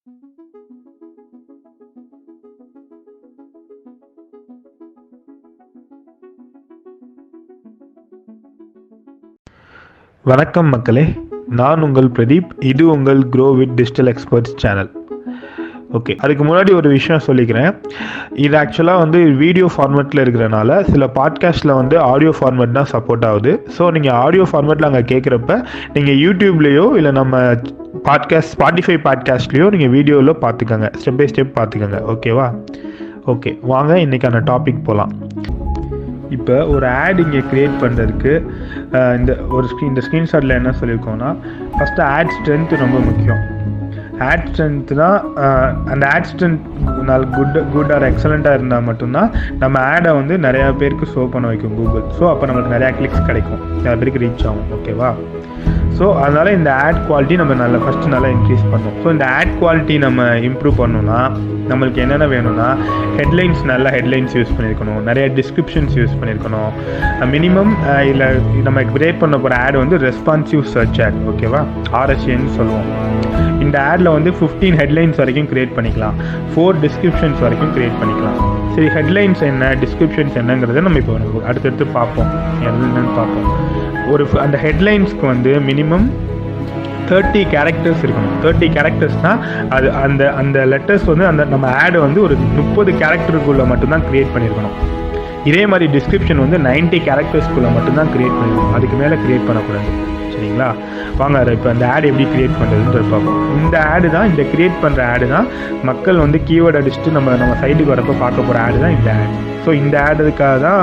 வணக்கம் மக்களே, நான் உங்கள் பிரதீப். இது உங்கள் grow with digital experts channel. Okay, அதுக்கு முன்னாடி ஒரு விஷயம் சொல்லிக்கிறேன். இது ஆக்சுவலாக வந்து வீடியோ ஃபார்மேட்டில் இருக்கிறனால சில பாட்காஸ்ட்டில் வந்து ஆடியோ ஃபார்மேட் தான் சப்போர்ட் ஆகுது. ஸோ நீங்கள் ஆடியோ ஃபார்மேட்டில் அங்கே கேட்குறப்ப நீங்கள் யூடியூப்லேயோ இல்லை நம்ம ஸ்பாட்டிஃபை பாட்காஸ்ட்லேயோ நீங்கள் வீடியோவில் பார்த்துக்கோங்க, ஸ்டெப் பை ஸ்டெப் பார்த்துக்கோங்க. ஓகேவா? ஓகே, வாங்க இன்றைக்கான டாபிக் போகலாம். இப்போ ஒரு ஆட் இங்கே க்ரியேட் பண்ணுறதுக்கு இந்த ஸ்க்ரீன்ஷாட்டில் என்ன சொல்லியிருக்கோன்னா, ஃபஸ்ட்டு ஆட் ஸ்ட்ரென்த்து ரொம்ப முக்கியம். ஆட் ஸ்ட்ரென்த்னா அந்த ஆட் ஸ்ட்ரென்த் குட் ஆர் எக்ஸலண்ட்டாக இருந்தால் மட்டும்தான் நம்ம ஆடை வந்து நிறையா பேருக்கு ஷோ பண்ண வைக்கும் கூகுள். ஸோ அப்போ நம்மளுக்கு நிறையா கிளிக்ஸ் கிடைக்கும், நிறைய பேருக்கு ரீச் ஆகும். ஓகேவா? ஸோ அதனால் இந்த ஆட் குவாலிட்டி நம்ம ஃபஸ்ட்டு நல்லா இன்க்ரீஸ் பண்ணணும். ஸோ இந்த ஆட் குவாலிட்டி நம்ம இம்ப்ரூவ் பண்ணணும்னா நம்மளுக்கு என்னென்ன வேணும்னா, ஹெட்லைன்ஸ் நல்ல ஹெட்லைன்ஸ் யூஸ் பண்ணியிருக்கணும், நிறைய டிஸ்கிரிப்ஷன்ஸ் யூஸ் பண்ணியிருக்கணும். மினிமம் இல்லை நம்ம கிரியேட் பண்ண போகிற ஆட் வந்து ரெஸ்பான்சிவ் சர்ச் ஆட். ஓகேவா? RSAன்னு சொல்லுவோம். இந்த ஆடில் வந்து 15 ஹெட்லைன்ஸ் வரைக்கும் க்ரியேட் பண்ணிக்கலாம், 4 டிஸ்கிரிப்ஷன்ஸ் வரைக்கும் க்ரியேட் பண்ணிக்கலாம். சரி, ஹெட்லைன்ஸ் என்ன, டிஸ்கிரிப்ஷன்ஸ் என்னங்கிறத நம்ம இப்போ அடுத்தடுத்து பார்ப்போம், என்னென்னு பார்ப்போம். அந்த ஹெட்லைன்ஸ்க்கு வந்து மினிமம் 30 கேரக்டர்ஸ் இருக்கணும். 30 கேரக்டர்ஸ்னால் அது அந்த லெட்டர்ஸ் வந்து நம்ம ஆடை வந்து ஒரு 30 கேரக்டருக்குள்ளே மட்டும்தான் க்ரியேட் பண்ணியிருக்கணும். இதே மாதிரி டிஸ்கிரிப்ஷன் வந்து 90 கேரக்டர்ஸ்க்குள்ளே மட்டும்தான் க்ரியேட் பண்ணியிருக்கணும், அதுக்கு மேலே க்ரியேட் பண்ணக்கூடாது. சரிங்களா? வாங்க இப்போ அந்த ஆட் எப்படி க்ரியேட் பண்ணுறதுன்னு பார்ப்போம். இந்த ஆடு தான், இந்த க்ரியேட் பண்ணுற ஆடு தான் மக்கள் வந்து கீவேர்டு அடிச்சுட்டு நம்ம சைட்டுக்கு வரப்போ பார்க்க போகிற ஆடு தான் இந்த ஆட். ஸோ இந்த ஆடுக்காக தான்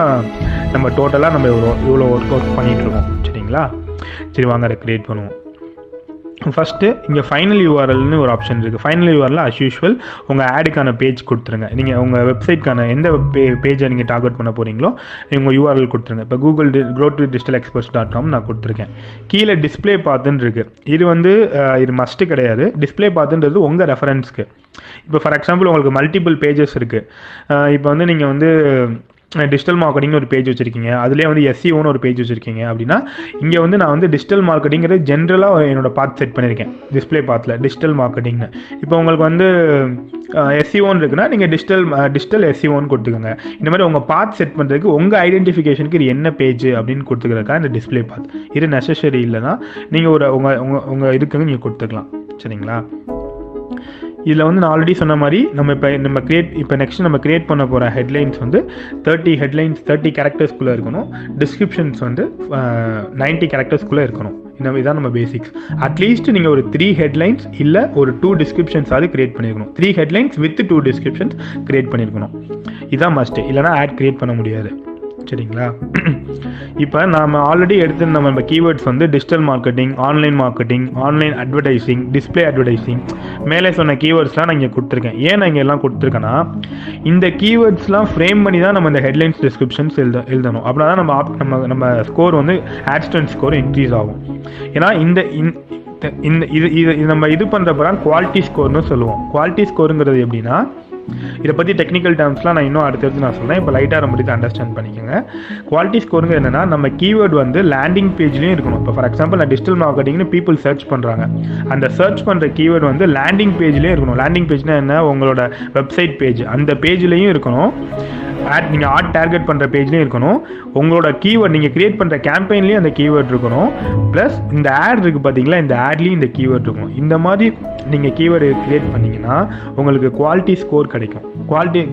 நம்ம டோட்டலாக நம்ம இவ்வளோ ஒர்க் பண்ணிகிட்ருக்கோம். சரிங்களா? சரி, வாங்க அதை க்ரியேட் பண்ணுவோம். ஃபஸ்ட்டு இங்கே ஃபைனல் யூஆர்எல்னு ஒரு ஆப்ஷன் இருக்குது. ஃபைனல் யூஆர்எல் அஸ் யூஷுவல் உங்கள் ஆடுக்கான பேஜ் கொடுத்துருங்க. நீங்கள் உங்கள் வெப்சைட்க்கான எந்த பேஜை நீங்கள் டார்கெட் பண்ண போகிறீங்களோ உங்கள் யூஆர்எல் கொடுத்துருங்க. இப்போ கூகுள் growthwithdigitalexperts.com நான் கொடுத்துருக்கேன். கீழே டிஸ்பிளே பாத்துன்னு இருக்குது. இது வந்து இது மஸ்ட்டு கிடையாது. டிஸ்பிளே பாத்துன்றது உங்கள் ரெஃபரன்ஸ்க்கு. இப்போ ஃபார் எக்ஸாம்பிள் உங்களுக்கு மல்டிபிள் பேஜஸ் இருக்குது. இப்போ வந்து நீங்கள் வந்து டிஜிட்டல் மார்க்கெட்டிங்னு ஒரு பேஜ் வச்சுருக்கீங்க, அதுலேயே வந்து SEOன்னு ஒரு பேஜ் வச்சுருக்கீங்க அப்படின்னா, இங்கே வந்து நான் வந்து டிஜிட்டல் மார்க்கெட்டிங்கிறது ஜென்ரலாக என்னோட பாத் செட் பண்ணியிருக்கேன் டிஸ்பிளே பாத்தில், டிஜிட்டல் மார்க்கெட்டிங்னு. இப்போ உங்களுக்கு வந்து SEOன்னு இருக்குன்னா நீங்கள் டிஜிட்டல் SEOன்னு கொடுத்துக்கோங்க. இந்த மாதிரி உங்கள் பாத் செட் பண்ணுறதுக்கு உங்கள் ஐடென்டிஃபிகேஷனுக்கு இது என்ன பேஜ் அப்படின்னு கொடுத்துக்கிறதுக்கா இந்த டிஸ்பிளே பாத். இது நெசசரி இல்லைன்னா நீங்கள் உங்கள் இதுக்கு நீங்கள் கொடுத்துக்கலாம். சரிங்களா? இதில் வந்து நான் ஆல்ரெடி சொன்ன மாதிரி இப்போ நெக்ஸ்ட் நம்ம கிரியேட் பண்ண போகிற ஹெட்லைன்ஸ் வந்து 30 கேரக்டர்ஸ்குள்ளே இருக்கணும். டிஸ்கிரிப்ஷன்ஸ் வந்து 90 கேரக்டர்ஸ்குள்ளே இருக்கணும். இதான் நம்ம பேசிக்ஸ். அட்லீஸ்ட் நீங்கள் ஒரு 3 ஹெட்லைன்ஸ் இல்லை ஒரு 2 டிஸ்கிரிப்ஷன்ஸ் அது கிரியேட் பண்ணியிருக்கணும். 3 ஹெட்லைன்ஸ் வித் 2 டிஸ்கிரிப்ஷன்ஸ் கிரியேட் பண்ணியிருக்கணும். இதான் மஸ்ட்டு, இல்லைனா ஆட் கிரியேட் பண்ண முடியாது. சரிங்களா? இப்போ நாம் ஆல்ரெடி எடுத்து நம்ம கீவேர்ட்ஸ் வந்து digital marketing, online marketing, online advertising, display advertising, மேலே சொன்ன கீவேர்ட்ஸ்லாம் நான் இங்கே கொடுத்துருக்கேன். ஏன் நான் இங்கே எல்லாம் கொடுத்துருக்கேன்னா, இந்த கீவேர்ட்ஸ்லாம் ஃப்ரேம் பண்ணி தான் நம்ம இந்த ஹெட்லைன்ஸ் டிஸ்கிரிப்ஷன்ஸ் எழுதணும். அப்படின்னா தான் நம்ம ஸ்கோர் வந்து ஆட்ஸ்டன்ட் ஸ்கோர் இன்க்ரீஸ் ஆகும். ஏன்னா இது நம்ம இது பண்ணுறப்ப குவாலிட்டி ஸ்கோர்னு சொல்லுவோம். குவாலிட்டி ஸ்கோருங்கிறது எப்படின்னா, இதை பற்றி டெக்னிக்கல் டேர்ம்ஸ்லாம் நான் இன்னும் அடுத்தடுத்து நான் சொல்கிறேன். இப்போ லைட்டாக நம்ம இதை அண்டர்ஸ்டாண்ட் பண்ணிக்கோங்க. குவாலிட்டி ஸ்கோருங்க என்னென்னா, நம்ம கீவேர்டு வந்து லேண்டிங் பேஜ்லேயும் இருக்கணும். இப்போ ஃபார் எக்ஸாம்பிள் நான் டிஜிட்டல் மார்க்கெட்டிங்னு பீப்புள் சர்ச் பண்ணுறாங்க, அந்த சர்ச் பண்ணுற கீவேர்டு வந்து லேண்டிங் பேஜ்லேயும் இருக்கணும். லேண்டிங் பேஜ்னா என்ன, உங்களோட வெப்சைட் பேஜ், அந்த பேஜ்லேயும் இருக்கணும். நீங்கள் ஆட் டார்கெட் பண்ணுற பேஜ்லேயும் இருக்கணும். உங்களோட கீவேர்ட் நீங்கள் கிரியேட் பண்ணுற கேம்பெயின்லேயும் அந்த கீவேர்ட் இருக்கணும். ப்ளஸ் இந்த ஆட் இருக்குது பார்த்தீங்களா, இந்த ஆட்லேயும் இந்த கீவேர்ட் இருக்கணும். இந்த மாதிரி நீங்கள் கீவேர்டு கிரியேட் பண்ணிங்கன்னா உங்களுக்கு குவாலிட்டி ஸ்கோர் கிடைக்கும்.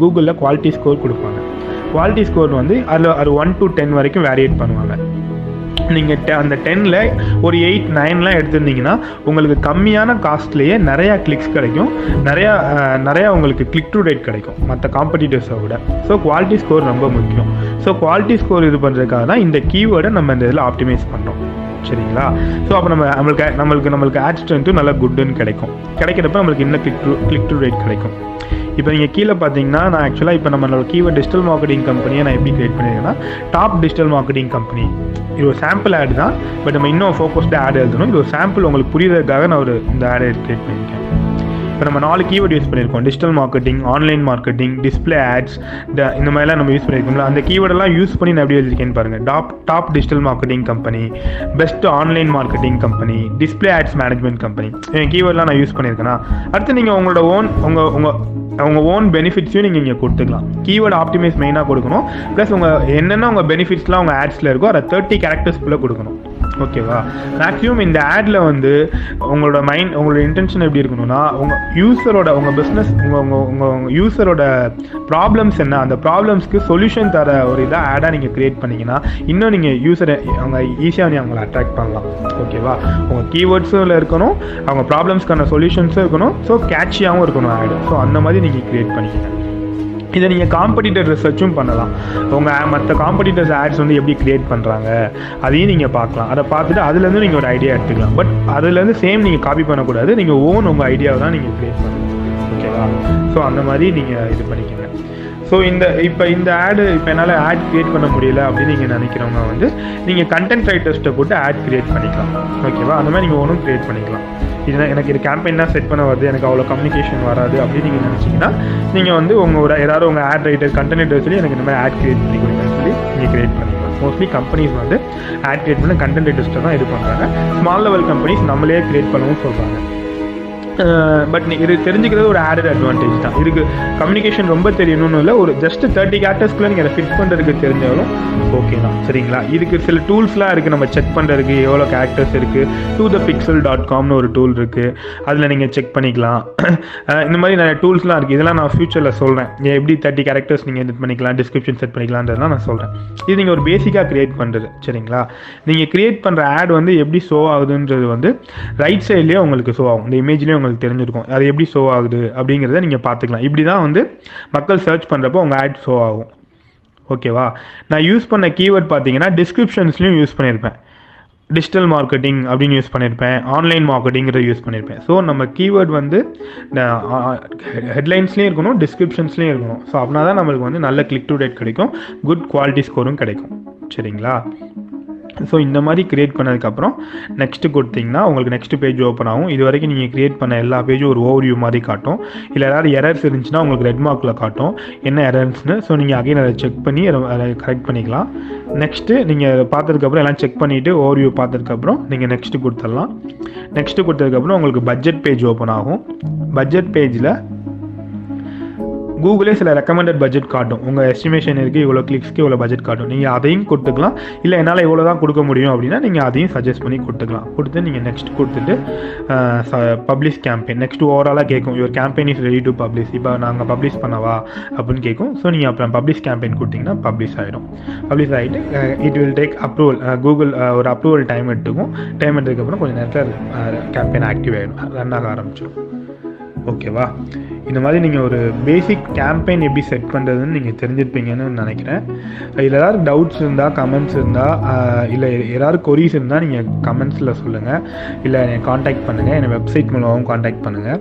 கூகுளில் குவாலிட்டி ஸ்கோர் கொடுப்பாங்க. குவாலிட்டி ஸ்கோர் வந்து அதில் 1 to 10 வரைக்கும் வேரியேட் பண்ணுவாங்க. நீங்கள் அந்த 10ல் ஒரு 8, 9லாம் எடுத்திருந்தீங்கன்னா உங்களுக்கு கம்மியான காஸ்ட்லேயே நிறையா கிளிக்ஸ் கிடைக்கும், நிறையா உங்களுக்கு கிளிக் டு ரேட் கிடைக்கும் மற்ற காம்படிட்டர்ஸை விட. ஸோ குவாலிட்டி ஸ்கோர் ரொம்ப முக்கியம். ஸோ குவாலிட்டி ஸ்கோர் இது பண்ணுறதுக்காக தான் இந்த கீவேர்டை நம்ம இந்த இதில் ஆப்டிமைஸ் பண்ணுறோம். சரிங்களா? ஸோ அப்போ நம்மளுக்கு ஆட் ஸ்ட்ரென்த்தும் நல்லா குட்டுன்னு கிடைக்கிறப்ப நம்மளுக்கு இன்னும் கிளிக் டு ரேட் கிடைக்கும். இப்போ நீங்கள் கீழே பார்த்தீங்கன்னா, நான் ஆக்சுவலாக இப்போ நம்மளோட கீவேர்ட் டிஜிட்டல் மார்க்கெட்டிங் கம்பெனியை நான் எப்படி கிரியேட் பண்ணியிருக்கேன்னா, டாப் டிஜிட்டல் மார்க்கெட்டிங் கம்பெனி. இது ஒரு சாம்பிள் ஆட் தான், பட் நம்ம இன்னும் ஃபோக்கஸ்டாக ஆட் எழுதணும். இது ஒரு சாம்பிள் உங்களுக்கு புரியுறதுக்காக நான் இந்த ஆடை கிரியேட் பண்ணியிருக்கேன். இப்போ நம்ம 4 கீவேர்ட் யூஸ் பண்ணியிருக்கோம். Digital marketing, online marketing, display ads, இந்த மாதிரிலாம் நம்ம யூஸ் பண்ணியிருக்கோம்ல. அந்த கீவேர்டெல்லாம் யூஸ் பண்ணி நான் எப்படி எழுதிருக்கேன்னு பாருங்கள். Top digital marketing company, best online marketing company, display ads management company, கீவேர்ட்லாம் நான் யூஸ் பண்ணியிருக்கேன்னா அடுத்து நீங்கள் உங்களோட உங்கள் ஓன் பெனிஃபிட்ஸையும் நீங்கள் இங்கே கொடுத்துக்கலாம். கீவேர்டு ஆப்டிமைஸ் மெயினாக கொடுக்கணும். ப்ளஸ் என்னென்ன உங்கள் பெனிஃபிட்ஸ்லாம் உங்கள் ஆட்ஸில் இருக்கோ அதை 30 கேரக்டர்ஸ்குள்ளே கொடுக்கணும். ஓகேவா? மேக்ஸிமம் இந்த ஆடில் உங்களோட இன்டென்ஷன் எப்படி இருக்கணும்னா, உங்கள் யூஸரோட உங்கள் பிஸ்னஸ் உங்கள் யூஸரோட ப்ராப்ளம்ஸ் என்ன, அந்த ப்ராப்ளம்ஸ்க்கு சொல்யூஷன் தர ஒரு இதாக ஆடாக நீங்கள் க்ரியேட் பண்ணிங்கன்னா இன்னும் நீங்கள் யூஸரை ஈஸியாக அவங்களை அட்ராக்ட் பண்ணலாம். ஓகேவா? உங்கள் கீவேர்ட்ஸும் இருக்கணும், அவங்க ப்ராப்ளம்ஸ்க்கான சொல்யூஷன்ஸும் இருக்கணும், ஸோ கேட்சியாகவும் இருக்கணும் ஆடு. ஸோ அந்த மாதிரி நீங்கள் க்ரியேட் பண்ணிக்கங்க. இதை நீங்கள் காம்படிட்டர் ரிசர்ச்சும் பண்ணலாம். மற்ற காம்படிட்டர்ஸ் ஆட்ஸ் எப்படி க்ரியேட் பண்ணுறாங்க அதையும் நீங்கள் பார்க்கலாம். அதை பார்த்துட்டு அதுலேருந்து நீங்கள் ஒரு ஐடியா எடுத்துக்கலாம். பட் அதுலேருந்து சேம் நீங்கள் காப்பி பண்ணக்கூடாது. நீங்கள் உங்கள் ஐடியாவை தான் நீங்கள் க்ரியேட் பண்ணணும். ஓகேவா? ஸோ அந்த மாதிரி நீங்கள் இது பண்ணிக்கோங்க. ஸோ இந்த ஆடு என்னால் ஆட் க்ரியேட் பண்ண முடியல அப்படின்னு நீங்கள் நினைக்கிறவங்க நீங்கள் கண்டென்ட் ரைட்டர்ஸ்ட்டை போட்டு ஆட் க்ரியேட் பண்ணிக்கலாம். ஓகேவா? அந்த மாதிரி நீங்கள் ஒன்றும் க்ரியேட் பண்ணிக்கலாம். எனக்கு இது கேம்பெயின் தான் செட் பண்ண வருது, எனக்கு அவ்வளோ கம்யூனிகேஷன் வராது அப்படின்னு நீங்கள் நினச்சிங்கன்னா நீங்கள் ஏதாவது உங்கள் ஆட் ரைட்டர் கண்டென்ட் ரைட்டர் சொல்லி எனக்கு இந்த மாதிரி ஆட் க்ரியேட் பண்ணி கொடுங்கன்னு சொல்லி நீங்கள் க்ரியேட் பண்ணிக்கலாம். மோஸ்ட்லி கம்பெனிஸ் ஆட் க்ரியேட் பண்ண கண்டென்ட் ரைட்டர்ஸ்ட்டை தான் இது பண்ணுறாங்க. ஸ்மால் லெவல் கம்பெனிஸ் நம்மளே க்ரியேட் பண்ணவும் சொல்கிறாங்க. பட் இது தெரிஞ்சுக்கிறது ஒரு ஆடட் அட்வான்டேஜ் தான். இதுக்கு கம்யூனிகேஷன் ரொம்ப தெரியணும்னு இல்லை, ஒரு ஜஸ்ட் 30 கேரக்டர்ஸ்க்குள்ளே நீங்கள் அதை ஃபிட் பண்ணுறதுக்கு தெரிஞ்சாலும் ஓகே தான். சரிங்களா? இதுக்கு சில டூல்ஸ்லாம் இருக்குது நம்ம செக் பண்ணுறதுக்கு எவ்வளோ கேரக்டர்ஸ் இருக்குது. tothepixel.comனு ஒரு டூல் இருக்குது, அதில் நீங்கள் செக் பண்ணிக்கலாம். இந்த மாதிரி நிறைய டூல்ஸ்லாம் இருக்குது. இதெல்லாம் நான் ஃபியூச்சரில் சொல்கிறேன். எப்படி 30 கேரக்டர்ஸ் நீங்கள் எடிட் பண்ணிக்கலாம், டிஸ்கிரிப்ஷன் செட் பண்ணிக்கலான்றதுலாம் நான் சொல்கிறேன். இது நீங்கள் ஒரு பேசிக்காக க்ரியேட் பண்ணுறது. சரிங்களா? நீங்கள் க்ரியேட் பண்ணுற ஆட் எப்படி ஷோ ஆகுதுன்றது ரைட் சைட்லேயே உங்களுக்கு ஷோ ஆகும். இந்த இமேஜ்லேயே உங்களுக்கு தெரிஞ்சிருக்கும் அது எப்படி ஷோ ஆகுது அப்படிங்கிறத நீங்கள் பார்த்துக்கலாம். இப்படி தான் மக்கள் சர்ச் பண்ணுறப்போ உங்கள் ஆட் ஷோ ஆகும். ஓகேவா? நான் யூஸ் பண்ண கீவேர்ட் பார்த்தீங்கன்னா டிஸ்கிரிப்ஷன்ஸ்லையும் யூஸ் பண்ணியிருப்பேன். டிஜிட்டல் மார்க்கெட்டிங் அப்படின்னு யூஸ் பண்ணியிருப்பேன், ஆன்லைன் மார்க்கெட்டிங்கிறத யூஸ் பண்ணியிருப்பேன். ஸோ நம்ம கீவேர்ட் ஹெட்லைன்ஸ்லேயும் இருக்கணும், டிஸ்கிரிப்ஷன்ஸ்லேயும் இருக்கணும். ஸோ அப்படின்னா தான் நம்மளுக்கு நல்ல கிளிக் டு ரேட் கிடைக்கும், குட் குவாலிட்டி ஸ்கோரும் கிடைக்கும். சரிங்களா? ஸோ இந்த மாதிரி க்ரியேட் பண்ணதுக்கப்புறம் நெக்ஸ்ட்டு கொடுத்தீங்கன்னா உங்களுக்கு நெக்ஸ்ட் பேஜ் ஓப்பன் ஆகும். இது வரைக்கும் நீங்கள் க்ரியேட் பண்ண எல்லா பேஜும் ஒரு ஓவர்வியூ மாதிரி காட்டும். இல்லை ஏதாவது எரர்ஸ் இருந்துச்சுன்னா உங்களுக்கு ரெட் மார்க்கில் காட்டும் என்ன எரர்ஸ்னு. ஸோ நீங்கள் அகைன் அதை செக் பண்ணி அதை கரெக்ட் பண்ணிக்கலாம். நெக்ஸ்ட்டு நீங்கள் பார்த்ததுக்கப்புறம் எல்லாம் செக் பண்ணிவிட்டு ஓவர்வியூ பார்த்ததுக்கப்புறம் நீங்கள் நெக்ஸ்ட்டு கொடுத்துடலாம். நெக்ஸ்ட்டு கொடுத்ததுக்கப்புறம் உங்களுக்கு பட்ஜெட் பேஜ் ஓப்பன் ஆகும். பட்ஜெட் பேஜில் கூகுளே சில ரெக்கமெண்டட் பட்ஜெட் காட்டும். உங்கள் எஸ்டிமேஷன் இருக்குது, இவ்வளோ கிளிக்ஸ்க்கு இவ்வளோ பட்ஜெட் காட்டும். நீங்கள் அதையும் கொடுத்துக்கலாம். இல்லை என்னால் இவ்வளோ தான் கொடுக்க முடியும் அப்படின்னா நீங்கள் அதையும் சஜஸ்ட் பண்ணி கொடுத்துக்கலாம். கொடுத்து நீங்கள் நெக்ஸ்ட் கொடுத்துட்டு பப்ளிஷ் கேம்பெயின் நெக்ஸ்ட் ஓவராலாக கேட்கும். Your campaign is ready to publish. இப்போ நாங்கள் பப்ளிஷ் பண்ணவா அப்படின்னு கேட்கும். ஸோ நீங்கள் அப்புறம் பப்ளிஷ் கேம்பெயின் கொடுத்தீங்கன்னா பப்ளிஷ் ஆகிடும். பப்ளிஷ் ஆகிட்டு it will take approval. Google ஒரு அப்ரூவல் டைம் எடுத்துக்கும். டைம் எடுத்ததுக்கப்புறம் கொஞ்சம் நேரத்தில் கேம்பெயின் ஆக்டிவ் ஆகிடும், ரன் ஆக ஆரம்பிச்சிடும். ஓகேவா? இந்த மாதிரி நீங்கள் ஒரு பேசிக் கேம்பெயின் எப்படி செட் பண்ணுறதுன்னு நீங்கள் தெரிஞ்சிருப்பீங்கன்னு நினைக்கிறேன். இதில் ஏதாவது டவுட்ஸ் இருந்தால், கமெண்ட்ஸ் இருந்தால், இல்லை ஏதாவது கொரீஸ் இருந்தால் நீங்கள் கமெண்ட்ஸில் சொல்லுங்கள். இல்லை என்னை காண்டாக்ட் பண்ணுங்கள், என்னை வெப்சைட் மூலமாகவும் காண்டாக்ட் பண்ணுங்கள்.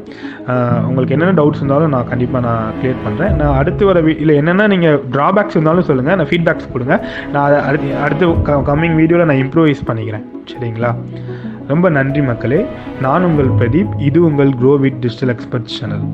உங்களுக்கு என்னென்ன டவுட்ஸ் இருந்தாலும் நான் கண்டிப்பாக க்ளியர் பண்ணுறேன். நான் அடுத்து வர இல்லை என்னென்னா நீங்கள் ட்ராபேக்ஸ் இருந்தாலும் சொல்லுங்கள், நான் ஃபீட்பேக்ஸ் கொடுங்க. நான் அதை அடுத்து கம்மிங் வீடியோவில் நான் இம்ப்ரூவைஸ் பண்ணிக்கிறேன். சரிங்களா? ரொம்ப நன்றி மக்களே. நான் உங்கள் பிரதீப். இது உங்கள் grow with digital experts channel.